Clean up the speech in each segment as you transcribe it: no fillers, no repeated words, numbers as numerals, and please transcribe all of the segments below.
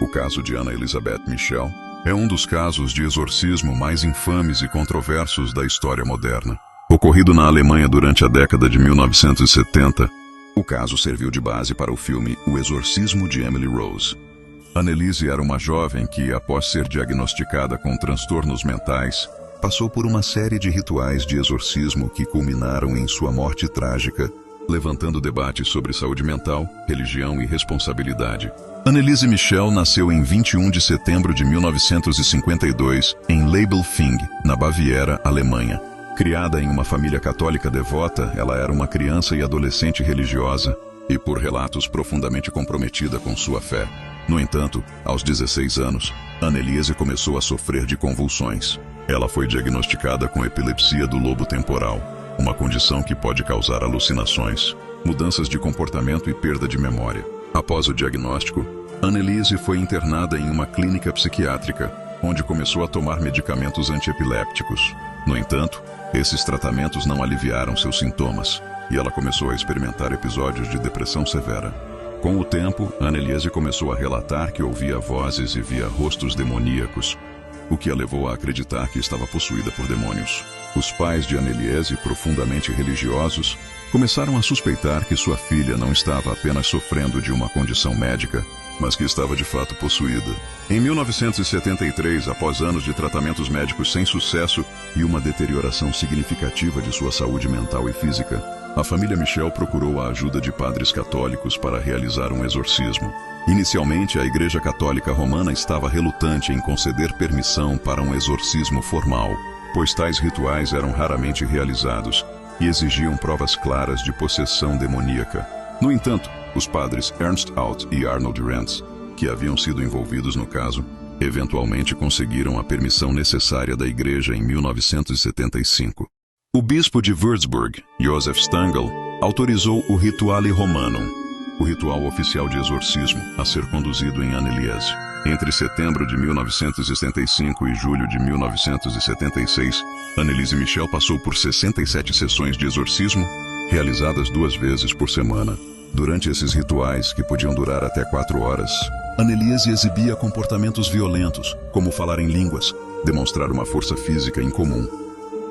O caso de Anna Elizabeth Michel é um dos casos de exorcismo mais infames e controversos da história moderna. Ocorrido na Alemanha durante a década de 1970, o caso serviu de base para o filme O Exorcismo de Emily Rose. Anneliese era uma jovem que, após ser diagnosticada com transtornos mentais, passou por uma série de rituais de exorcismo que culminaram em sua morte trágica, levantando debates sobre saúde mental, religião e responsabilidade. Anneliese Michel nasceu em 21 de setembro de 1952 em Leibelfing, na Baviera, Alemanha. Criada em uma família católica devota, ela era uma criança e adolescente religiosa e, por relatos, profundamente comprometida com sua fé. No entanto, aos 16 anos, Anneliese começou a sofrer de convulsões. Ela foi diagnosticada com epilepsia do lobo temporal, uma condição que pode causar alucinações, mudanças de comportamento e perda de memória. Após o diagnóstico, Anneliese foi internada em uma clínica psiquiátrica, onde começou a tomar medicamentos antiepilépticos. No entanto, esses tratamentos não aliviaram seus sintomas, e ela começou a experimentar episódios de depressão severa. Com o tempo, Anneliese começou a relatar que ouvia vozes e via rostos demoníacos, o que a levou a acreditar que estava possuída por demônios. Os pais de Anneliese, profundamente religiosos, começaram a suspeitar que sua filha não estava apenas sofrendo de uma condição médica, mas que estava de fato possuída. Em 1973, após anos de tratamentos médicos sem sucesso e uma deterioração significativa de sua saúde mental e física, a família Michel procurou a ajuda de padres católicos para realizar um exorcismo. Inicialmente, a Igreja Católica Romana estava relutante em conceder permissão para um exorcismo formal, pois tais rituais eram raramente realizados e exigiam provas claras de possessão demoníaca. No entanto, os padres Ernst Alt e Arnold Rentz, que haviam sido envolvidos no caso, eventualmente conseguiram a permissão necessária da Igreja em 1975. O bispo de Würzburg, Josef Stangl, autorizou o Rituale Romanum, o ritual oficial de exorcismo, a ser conduzido em Anneliese. Entre setembro de 1975 e julho de 1976, Anneliese Michel passou por 67 sessões de exorcismo, realizadas 2 vezes por semana. Durante esses rituais, que podiam durar até 4 horas, Anneliese exibia comportamentos violentos, como falar em línguas, demonstrar uma força física incomum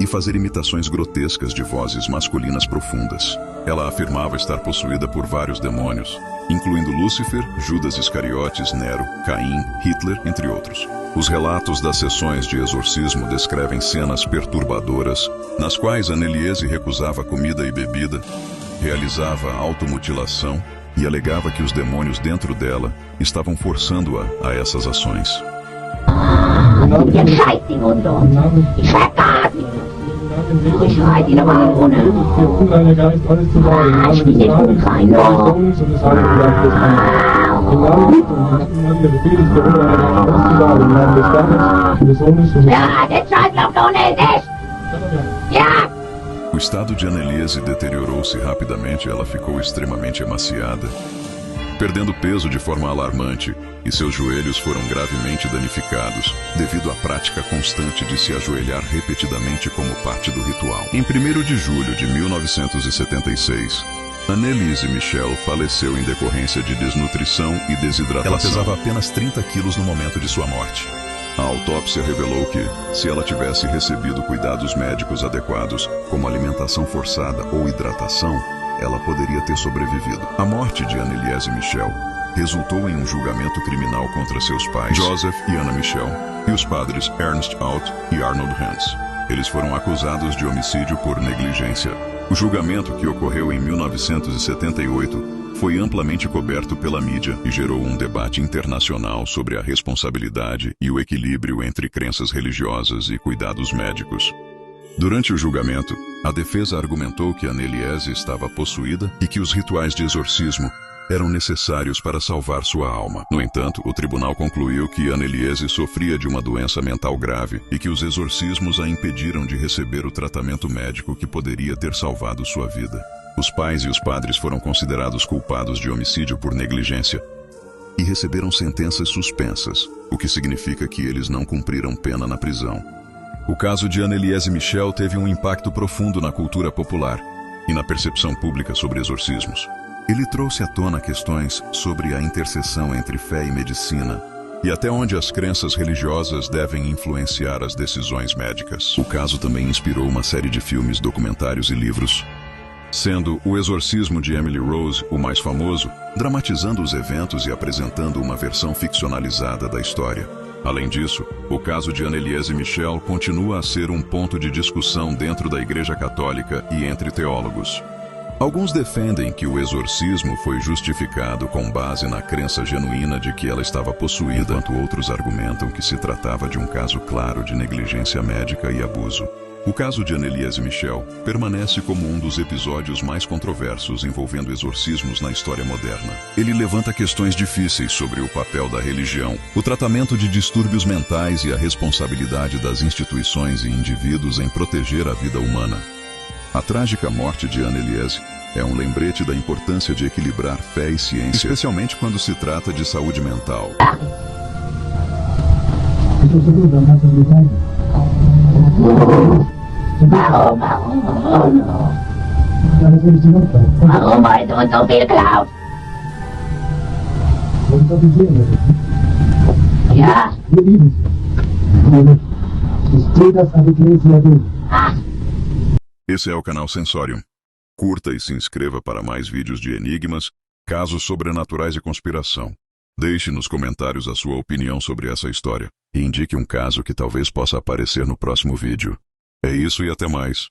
e fazer imitações grotescas de vozes masculinas profundas. Ela afirmava estar possuída por vários demônios, incluindo Lúcifer, Judas Iscariotes, Nero, Caim, Hitler, entre outros. Os relatos das sessões de exorcismo descrevem cenas perturbadoras, nas quais Anneliese recusava comida e bebida, realizava automutilação e alegava que os demônios dentro dela estavam forçando-a a essas ações. O estado de Anneliese deteriorou-se rapidamente e ela ficou extremamente emaciada, perdendo peso de forma alarmante, e seus joelhos foram gravemente danificados devido à prática constante de se ajoelhar repetidamente como parte do ritual. Em 1º de julho de 1976, Anneliese Michel faleceu em decorrência de desnutrição e desidratação. Ela pesava apenas 30 quilos no momento de sua morte. A autópsia revelou que, se ela tivesse recebido cuidados médicos adequados, como alimentação forçada ou hidratação, ela poderia ter sobrevivido. A morte de Anneliese Michel resultou em um julgamento criminal contra seus pais, Joseph e Anna Michel, e os padres Ernst Alt e Arnold Rentz. Eles foram acusados de homicídio por negligência. O julgamento, que ocorreu em 1978, foi amplamente coberto pela mídia e gerou um debate internacional sobre a responsabilidade e o equilíbrio entre crenças religiosas e cuidados médicos. Durante o julgamento, a defesa argumentou que Anneliese estava possuída e que os rituais de exorcismo eram necessários para salvar sua alma. No entanto, o tribunal concluiu que Anneliese sofria de uma doença mental grave e que os exorcismos a impediram de receber o tratamento médico que poderia ter salvado sua vida. Os pais e os padres foram considerados culpados de homicídio por negligência e receberam sentenças suspensas, o que significa que eles não cumpriram pena na prisão. O caso de Anneliese Michel teve um impacto profundo na cultura popular e na percepção pública sobre exorcismos. Ele trouxe à tona questões sobre a interseção entre fé e medicina, e até onde as crenças religiosas devem influenciar as decisões médicas. O caso também inspirou uma série de filmes, documentários e livros, sendo O Exorcismo de Emily Rose o mais famoso, dramatizando os eventos e apresentando uma versão ficcionalizada da história. Além disso, o caso de Anneliese Michel continua a ser um ponto de discussão dentro da Igreja Católica e entre teólogos. Alguns defendem que o exorcismo foi justificado com base na crença genuína de que ela estava possuída, enquanto outros argumentam que se tratava de um caso claro de negligência médica e abuso. O caso de Anneliese Michel permanece como um dos episódios mais controversos envolvendo exorcismos na história moderna. Ele levanta questões difíceis sobre o papel da religião, o tratamento de distúrbios mentais e a responsabilidade das instituições e indivíduos em proteger a vida humana. A trágica morte de Anneliese é um lembrete da importância de equilibrar fé e ciência, especialmente quando se trata de saúde mental. Warum heute und so viel klaut? Ja. Wir lieben sie. Ich sehe das an die Gläser durch. Esse é o canal Sensorium. Curta e se inscreva para mais vídeos de enigmas, casos sobrenaturais e conspiração. Deixe nos comentários a sua opinião sobre essa história e indique um caso que talvez possa aparecer no próximo vídeo. É isso e até mais.